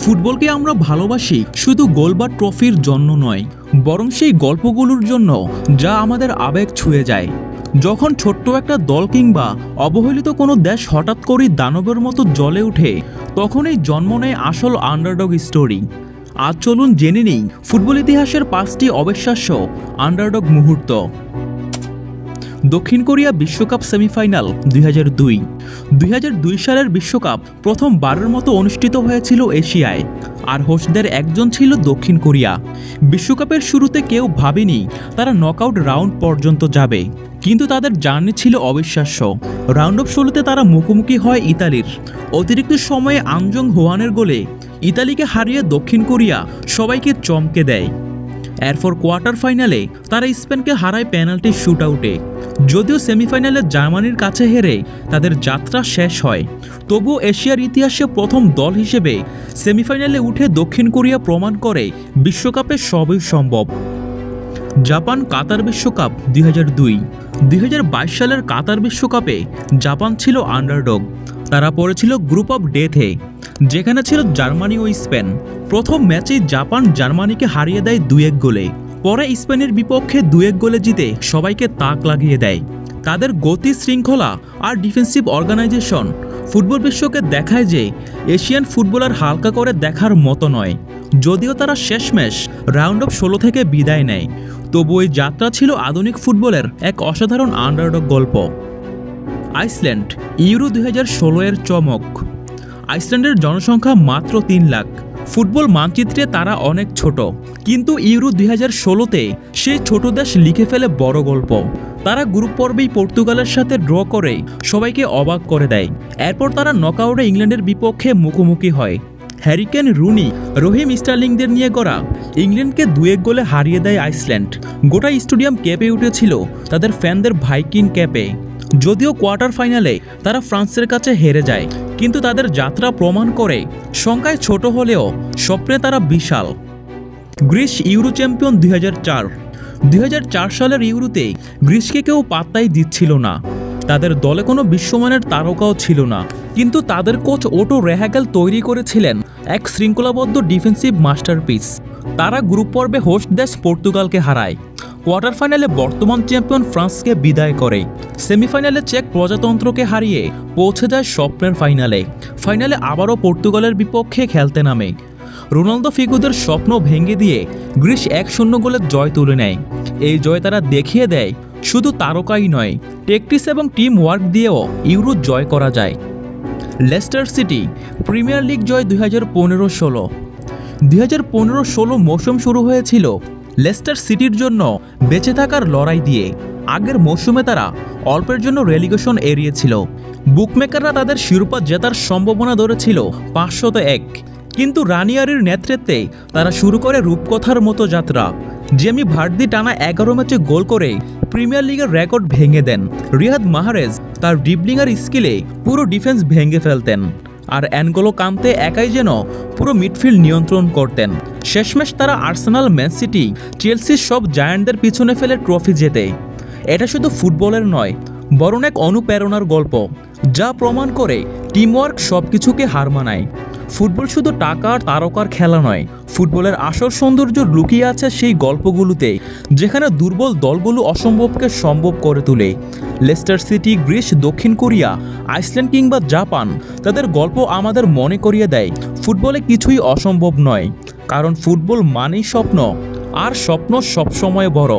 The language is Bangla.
ফুটবলকে আমরা ভালোবাসি শুধু গোল বা ট্রফির জন্য নয়, বরং সেই গল্পগুলোর জন্য যা আমাদের আবেগ ছুঁয়ে যায়। যখন ছোট্ট একটা দল কিংবা অবহেলিত কোনো দেশ হঠাৎ করেই দানবের মতো জ্বলে ওঠে, তখনই জন্ম নেয় আসল আন্ডারডগ স্টোরি। আজ চলুন জেনে নিই ফুটবল ইতিহাসের 5টি অবিশ্বাস্য আন্ডারডগ মুহূর্ত। দক্ষিণ কোরিয়া বিশ্বকাপ সেমিফাইনাল 2002 সালের বিশ্বকাপ প্রথমবারের মতো অনুষ্ঠিত হয়েছিল এশিয়ায়, আর হোস্টদের একজন ছিল দক্ষিণ কোরিয়া। বিশ্বকাপের শুরুতে কেউ ভাবেনি তারা নকআউট রাউন্ড পর্যন্ত যাবে, কিন্তু তাদের জার্নি ছিল অবিশ্বাস্য। রাউন্ড অফ 16-তে তারা মুখোমুখি হয় ইতালির। অতিরিক্ত সময়ে আনজং হোয়ানের গোলে ইতালিকে হারিয়ে দক্ষিণ কোরিয়া সবাইকে চমকে দেয়। এরপর কোয়ার্টার ফাইনালে তারা স্পেনকে হারায় পেনাল্টি শুট আউটে। যদিও সেমিফাইনালে জার্মানির কাছে হেরে তাদের যাত্রা শেষ হয়, তবুও এশিয়ার ইতিহাসে প্রথম দল হিসেবে সেমিফাইনালে উঠে দক্ষিণ কোরিয়া প্রমাণ করে বিশ্বকাপে সবই সম্ভব। জাপান কাতার বিশ্বকাপ 2022 সালের কাতার বিশ্বকাপে জাপান ছিল আন্ডারডগ। তারা পড়েছিল গ্রুপ অফ ডেথে, যেখানে ছিল জার্মানি ও স্পেন। প্রথম ম্যাচেই জাপান জার্মানিকে হারিয়ে দেয় 2-1 গোলে। পরে স্পেনের বিপক্ষে 2-1 গোলে জিতে সবাইকে তাক লাগিয়ে দেয়। তাদের গতি, শৃঙ্খলা আর ডিফেন্সিভ অর্গানাইজেশন ফুটবল বিশ্বকে দেখায় যে এশিয়ান ফুটবলার হালকা করে দেখার মতো নয়। যদিও তারা শেষমেশ রাউন্ড অফ 16 থেকে বিদায় নেয়, তবু এই যাত্রা ছিল আধুনিক ফুটবলের এক অসাধারণ আন্ডারডগ গল্প। আইসল্যান্ড ইউরো 2016 এর চমক। আইসল্যান্ডের জনসংখ্যা মাত্র 3 লাখ। ফুটবল মানচিত্রে তারা অনেক ছোট, কিন্তু ইউরো 2016-তে সেই ছোট দেশ লিখে ফেলে বড় গল্প। তারা গ্রুপ পর্বেই পর্তুগালের সাথে ড্র করে সবাইকে অবাক করে দেয়। এরপর তারা নকআউটে ইংল্যান্ডের বিপক্ষে মুখোমুখি হয়। হ্যারি কেন, রুনি, রহিম স্টার্লিংদের নিয়ে গড়া ইংল্যান্ডকে 2-1 গোলে হারিয়ে দেয় আইসল্যান্ড। গোটা স্টেডিয়াম কেঁপে উঠেছিল তাদের ফ্যানদের ভাইকিং ক্যাপে। যদিও কোয়ার্টার ফাইনালে তারা ফ্রান্সের কাছে হেরে যায়, কিন্তু তাদের যাত্রা প্রমাণ করে সংখ্যায় ছোট হলেও স্বপ্নে তারা বিশাল। গ্রিস ইউরো চ্যাম্পিয়ন 2004 সালের ইউরোতে গ্রিসকে কেউ পাত্তাই দিচ্ছিল না। তাদের দলে কোনো বিশ্বমানের তারকাও ছিল না, কিন্তু তাদের কোচ ওটো রেহাগেল তৈরি করেছিলেন এক শৃঙ্খলাবদ্ধ ডিফেন্সিভ মাস্টারপিস। তারা গ্রুপ পর্বে হোস্ট দেশ পর্তুগালকে হারায়, কোয়ার্টার ফাইনালে বর্তমান চ্যাম্পিয়ন ফ্রান্সকে বিদায় করে, সেমিফাইনালে চেক প্রজাতন্ত্রকে হারিয়ে পৌঁছে যায় স্বপ্নের ফাইনালে আবারও পর্তুগালের বিপক্ষে খেলতে নামে। রোনালদো ফিগুদের স্বপ্ন ভেঙে দিয়ে গ্রিস 1-0 গোলের জয় তুলে নেয়। এই জয় তারা দেখিয়ে দেয় শুধু তারকাই নয়, ট্যাকটিক্স এবং টিম ওয়ার্ক দিয়েও ইউরো জয় করা যায়। লেস্টার সিটি প্রিমিয়ার লিগ জয় 2015-16 মৌসুম শুরু হয়েছিল লেস্টার সিটির জন্য বেঁচে থাকার লড়াই দিয়ে। আগের মৌসুমে তারা অল্পের জন্য রেলিগেশন এড়িয়েছিল। বুকমেকাররা তাদের শিরোপা জেতার সম্ভাবনা ধরেছিল 501, কিন্তু রানিয়ারির নেতৃত্বে তারা শুরু করে রূপকথার মতো যাত্রা। জেমি ভার্দি টানা 11 ম্যাচে গোল করে প্রিমিয়ার লিগের রেকর্ড ভেঙে দেন। রিয়াদ মাহরেজ তার ড্রিবলিংয়ের স্কিলে পুরো ডিফেন্স ভেঙে ফেলতেন, আর অ্যানগোলো কান্তে একাই যেন পুরো মিডফিল্ড নিয়ন্ত্রণ করতেন। শেষমেশ তারা আর্সেনাল, ম্যান সিটি, চেলসির সব জায়ান্টদের পিছনে ফেলে ট্রফি জেতে। এটা শুধু ফুটবলের নয়, বরং এক অনুপ্রেরণার গল্প, যা প্রমাণ করে টিমওয়ার্ক সব কিছুকে হার মানায়। ফুটবল শুধু টাকা আর তারকার খেলা নয়, ফুটবলের আসল সৌন্দর্য লুকিয়ে আছে সেই গল্পগুলোতে, যেখানে দুর্বল দলগুলো অসম্ভবকে সম্ভব করে তোলে। লেস্টার সিটি, গ্রিস, দক্ষিণ কোরিয়া, আইসল্যান্ড কিংবা জাপান, তাদের গল্প আমাদের মনে করিয়ে দেয় ফুটবলে কিছুই অসম্ভব নয়, কারণ ফুটবল মানেই স্বপ্ন, আর স্বপ্ন সবসময় বড়।